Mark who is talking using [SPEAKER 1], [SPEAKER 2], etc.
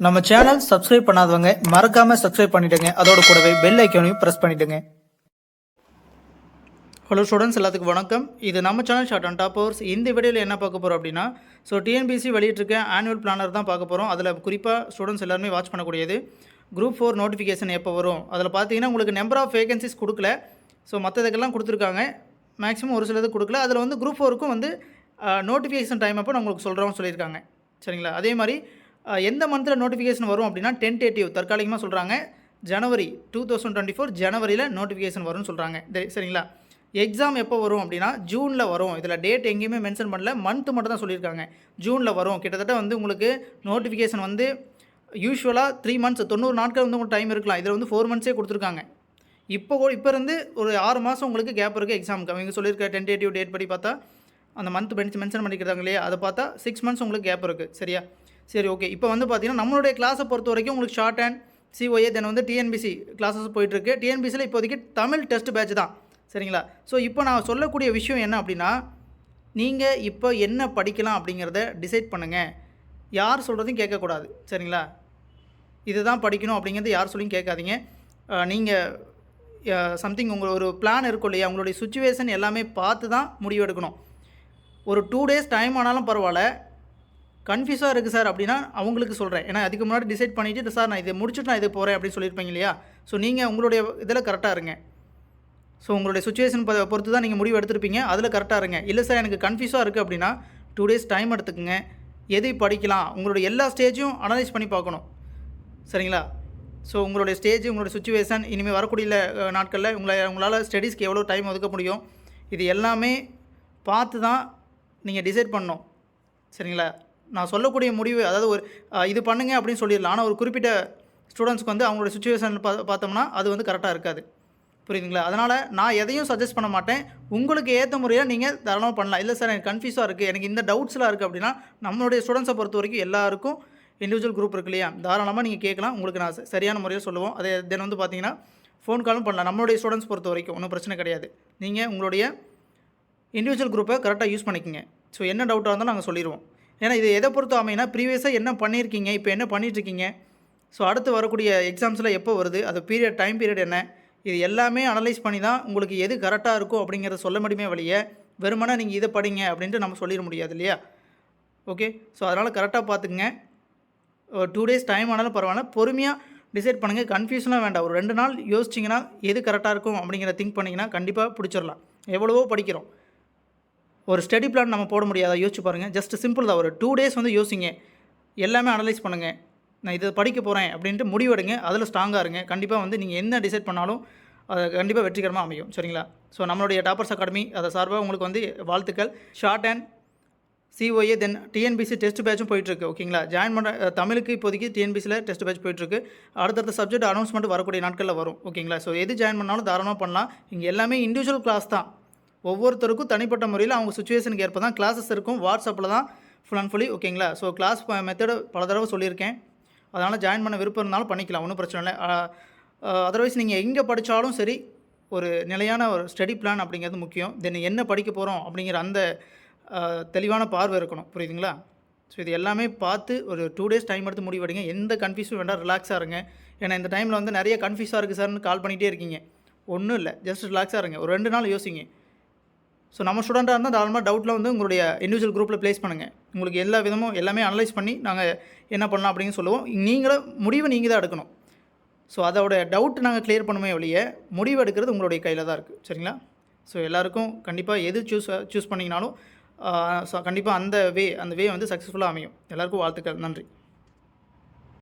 [SPEAKER 1] நம்ம channel subscribe பண்ணாதவங்க மறக்காம சப்ஸ்கிரைப் பண்ணிடுங்க. அதோட கூடவே பெல் ஐக்கானையும் பிரஸ் பண்ணிடுங்க. ஹலோ ஸ்டூடெண்ட்ஸ், எல்லாத்துக்கும் வணக்கம். இது நம்ம சேனல் ஷார்ட் அண்ட் டாப்பர்ஸ். இந்த வீடியோவில் என்ன பார்க்க போகிறோம் அப்படின்னா, டிஎன்பிசி வெளியிட்டிருக்க ஆனுவல் பிளானர் தான் பார்க்க போகிறோம். அதில் குறிப்பாக ஸ்டூடெண்ட்ஸ் எல்லாருமே வாட்ச் பண்ணக்கூடியது குரூப் 4 நோட்டிஃபிகேஷன் எப்போ வரும். அதில் பார்த்தீங்கன்னா உங்களுக்கு நம்பர் ஆஃப் வேகன்சிஸ் கொடுக்கல. மற்றதுக்கெல்லாம் கொடுத்துருக்காங்க, மேக்ஸிமம் ஒரு சிலது கொடுக்கல. அதில் வந்து குரூப் 4க்கும் வந்து நோட்டிஃபிகேஷன் டைம் அப்போ நான் உங்களுக்கு சொல்கிறோம்னு சொல்லியிருக்காங்க. சரிங்களா? அதே மாதிரி எந்த மந்தில் நோட்டிஃபிகேஷன் வரும் அப்படின்னா டென்டேட்டிவ் தற்காலிகமாக சொல்கிறாங்க. ஜனவரி 2024 ஜனவரியில் நோட்டிஃபிகேஷன் வரும்னு சொல்கிறாங்க. சரிங்களா? எக்ஸாம் எப்போ வரும் அப்படின்னா ஜூனில் வரும். இதில் டேட் எங்கேயுமே மென்ஷன் பண்ணல, மந்த்து மட்டும் தான் சொல்லியிருக்காங்க. ஜூனில் வரும். கிட்டத்தட்ட வந்து உங்களுக்கு நோட்டிஃபிகேஷன் வந்து யூஸ்வலாக 3 மந்த்ஸ் 90 நாட்கள் வந்து உங்களுக்கு டைம் இருக்கலாம். இதில் வந்து 4 மந்த்ஸே கொடுத்துருக்காங்க. இப்போ இருந்து ஒரு 6 மாதம் உங்களுக்கு கேப் இருக்குது எக்ஸாமுக்கு. அவங்க சொல்லியிருக்க டென்டேட்டிவ் டேட் படி பார்த்தா அந்த மந்த் மென்ஷன் பண்ணிக்கிறாங்க இல்லையா, அதை பார்த்தா 6 மந்த்ஸ் உங்களுக்கு கேப் இருக்குது. சரியா? சரி, ஓகே. இப்போ வந்து பார்த்தீங்கன்னா நம்மளுடைய கிளாஸை பொறுத்த வரைக்கும் உங்களுக்கு ஷார்ட் அண்ட் சிஓஏ தென் வந்து டிஎன்பிசி கிளாஸஸ் போயிட்டுருக்கு. டிஎன்பிசியில் இப்போதைக்கு தமிழ் டெஸ்ட் பேட்ச் தான். சரிங்களா? இப்போ நான் சொல்லக்கூடிய விஷயம் என்ன அப்படின்னா, நீங்கள் இப்போ என்ன படிக்கலாம் அப்படிங்கிறத டிசைட் பண்ணுங்கள். யார் சொல்கிறதையும் கேட்கக்கூடாது. சரிங்களா? இதுதான் படிக்கணும் அப்படிங்கிறது யார் சொல்லியும் கேட்காதீங்க. நீங்கள் சம்திங் உங்கள் ஒரு பிளான் இருக்கும் இல்லையா, உங்களுடைய சுச்சுவேஷன் எல்லாமே பார்த்து தான் முடிவு எடுக்கணும். ஒரு 2 டேஸ் டைம் ஆனாலும் பரவாயில்ல, கன்ஃபியூஸாக இருக்குது சார் அப்படின்னா அவங்களுக்கு சொல்கிறேன். ஏன்னா அதுக்கு முன்னாடி டிசைட் பண்ணிவிட்டு சார் நான் இதை முடிச்சுட்டு நான் இது போகிறேன் அப்படின்னு சொல்லியிருப்பீங்க இல்லையா. நீங்கள் உங்களுடைய இதில் கரெக்டாக இருங்க. உங்களுடைய சுச்சுவேஷன் பொறுத்து தான் நீங்கள் முடிவு எடுத்துருப்பீங்க, அதில் கரெக்டாக இருங்க. இல்லை சார் எனக்கு கன்ஃபியூஸாக இருக்குது அப்படின்னா 2 டேஸ் டைம் எடுத்துக்கோங்க. எது படிக்கலாம், உங்களுடைய எல்லா ஸ்டேஜும் அனலைஸ் பண்ணி பார்க்கணும். சரிங்களா? உங்களுடைய ஸ்டேஜ், உங்களுடைய சுச்சுவேஷன், இனிமேல் வரக்கூடிய நாட்களில் உங்களால் ஸ்டடீஸ்க்கு எவ்வளோ டைம் ஒதுக்க முடியும், இது எல்லாமே பார்த்து தான் நீங்கள் டிசைட் பண்ணணும். சரிங்களா? நான் சொல்லக்கூடிய முடிவு அதாவது ஒரு இது பண்ணுங்க அப்படின்னு சொல்லிடலாம். ஆனால் ஒரு குறிப்பிட்ட ஸ்டூடெண்ட்ஸ்க்கு வந்து அவங்களோட சுச்சுவேஷன் பார்த்தோம்னா அது வந்து கரெக்டாக இருக்காது. புரியுதுங்களா? அதனால் நான் எதையும் சஜஸ்ட் பண்ண மாட்டேன். உங்களுக்கு ஏற்ற முறையாக நீங்கள் தாராளமாக பண்ணலாம். இல்லை சார் எனக்கு கன்ஃபியூஸாக இருக்குது, எனக்கு இந்த டவுட்ஸ்லாம் இருக்குது அப்படின்னா நம்மளுடைய ஸ்டூடெண்ட்ஸை பொறுத்த வரைக்கும் எல்லாருக்கும் இண்டிவிஜுவல் குரூப் இருக்கு இல்லையா, தாராளமாக நீங்கள் கேட்கலாம். உங்களுக்கு நான் சரியான முறையில் சொல்லுவோம். அதே தென் வந்து பார்த்தீங்கன்னா ஃபோன் காலும் பண்ணலாம். நம்மளுடைய ஸ்டூடெண்ட்ஸ் பொறுத்த வரைக்கும் ஒன்றும் பிரச்சனை கிடையாது. நீங்கள் உங்களுடைய இண்டிவிஜுவல் குரூப்பை கரெக்டாக யூஸ் பண்ணிக்கோங்க. என்ன டவுட்டாக இருந்தாலும் நாங்கள் சொல்லிடுவோம். ஏன்னா இது எதை பொறுத்து அமையினா ப்ரீவியஸாக என்ன பண்ணியிருக்கீங்க, இப்போ என்ன பண்ணிகிட்ருக்கீங்க, அடுத்து வரக்கூடிய எக்ஸாம்ஸில் எப்போ வருது, அது டைம் பீரியட் என்ன, இது எல்லாமே அனலைஸ் பண்ணி தான் உங்களுக்கு எது கரெக்டாக இருக்கும் அப்படிங்கிறத சொல்ல முடியுமே வழிய வெறுமனே நீங்கள் இதை படிங்க அப்படின்ட்டு நம்ம சொல்லிட முடியாது இல்லையா. ஓகே. அதனால் கரெக்டாக பார்த்துக்குங்க. 2 டேஸ் டைம் ஆனாலும் பரவாயில்ல, பொறுமையாக டிசைட் பண்ணுங்கள். கன்ஃபியூஷனாக வேண்டாம். ஒரு 2 நாள் யோசிச்சிங்கன்னா எது கரெக்டாக இருக்கும் அப்படிங்கிற திங்க் பண்ணிங்கன்னா கண்டிப்பாக பிடிச்சிடலாம். எவ்வளவோ படிக்கிறோம், ஒரு ஸ்டடி பிளான் நம்ம போட முடியாதா? யோசிச்சு பாருங்கள். ஜஸ்ட் சிம்பிள் தான். ஒரு 2 டேஸ் வந்து யோசிங்க, எல்லாமே அனலைஸ் பண்ணுங்கள். நான் இதை படிக்க போகிறேன் அப்படின்ட்டு முடிவெடுங்க. அதில் ஸ்ட்ராங்காக இருங்க. கண்டிப்பாக வந்து நீங்கள் என்ன டிசைட் பண்ணாலும் அது கண்டிப்பாக வெற்றிகரமாக அமையும். சரிங்களா? நம்மளுடைய டாப்பர்ஸ் அகாடமி அதை சார்பாக உங்களுக்கு வந்து வாழ்த்துக்கள். Short and COA then TNPSC test பேட்சும் போயிட்டுருக்கு. ஓகேங்களா? ஜாயின் பண்ணுற தமிழுக்கு இப்போதைக்கு டிஎன்பிசியில் டெஸ்ட் பேட்ச் போயிட்டுருக்கு. அடுத்தடுத்த சப்ஜெக்ட் அனௌன்ஸ்மெண்ட் வரக்கூடிய நாட்களில் வரும். ஓகேங்களா? எது ஜாயின் பண்ணாலும் தாராளமாக பண்ணலாம். இங்கே எல்லாமே இண்டிவிஜுவல் கிளாஸ் தான். ஒவ்வொருத்தருக்கும் தனிப்பட்ட முறையில் அவங்க சுச்சுவேஷனுக்கு ஏற்ப தான் கிளாஸஸ் இருக்கும். வாட்ஸ்அப்பில் தான் ஃபுல் அண்ட் ஃபுல்லி. ஓகேங்களா? கிளாஸ் மெத்தடு பல தடவை சொல்லியிருக்கேன். அதனால் ஜாயின் பண்ண விருப்பம் இருந்தாலும் பண்ணிக்கலாம், ஒன்றும் பிரச்சனை இல்லை. அதர்வைஸ் நீங்கள் எங்கே படித்தாலும் சரி, ஒரு நிலையான ஒரு ஸ்டடி பிளான் அப்படிங்கிறது முக்கியம். தென் என்ன படிக்க போகிறோம் அப்படிங்கிற அந்த தெளிவான பார்வை இருக்கணும். புரியுதுங்களா? இது எல்லாமே பார்த்து ஒரு 2 டேஸ் டைம் எடுத்து முடிவெடுங்க. எந்த கன்ஃபியூஸும் வேண்டாம், ரிலாக்ஸாக இருங்க. ஏன்னா இந்த டைமில் வந்து நிறைய கன்ஃபியூஸாக இருக்குது சார்னு கால் பண்ணிகிட்டே இருக்கீங்க. ஒன்றும் இல்லை, ஜஸ்ட் ரிலாக்ஸாக இருங்க. ஒரு 2 நாள் யோசிங்க. நம்ம ஸ்டூடெண்ட்டாக இருந்தால் தாராளமாக டவுட்டில் வந்து உங்களுடைய இண்டிவிஜுவல் குரூப்பில் ப்ளேஸ் பண்ணுங்கள். உங்களுக்கு எல்லா விதமும் எல்லாமே அனலைஸ் பண்ணி நாங்கள் என்ன பண்ணலாம் அப்படின்னு சொல்லுவோம். முடிவை நீங்கள் தான் எடுக்கணும். அதோட டவுட் நாங்கள் கிளியர் பண்ணுமே ஒழிய முடிவு எடுக்கிறது உங்களுடைய கையில் தான் இருக்குது. சரிங்களா? எல்லாருக்கும் கண்டிப்பாக எது சூஸ் பண்ணிங்கனாலும் கண்டிப்பாக அந்த வே வந்து சக்ஸஸ்ஃபுல்லாக அமையும். எல்லாருக்கும் வாழ்த்துக்கள். நன்றி.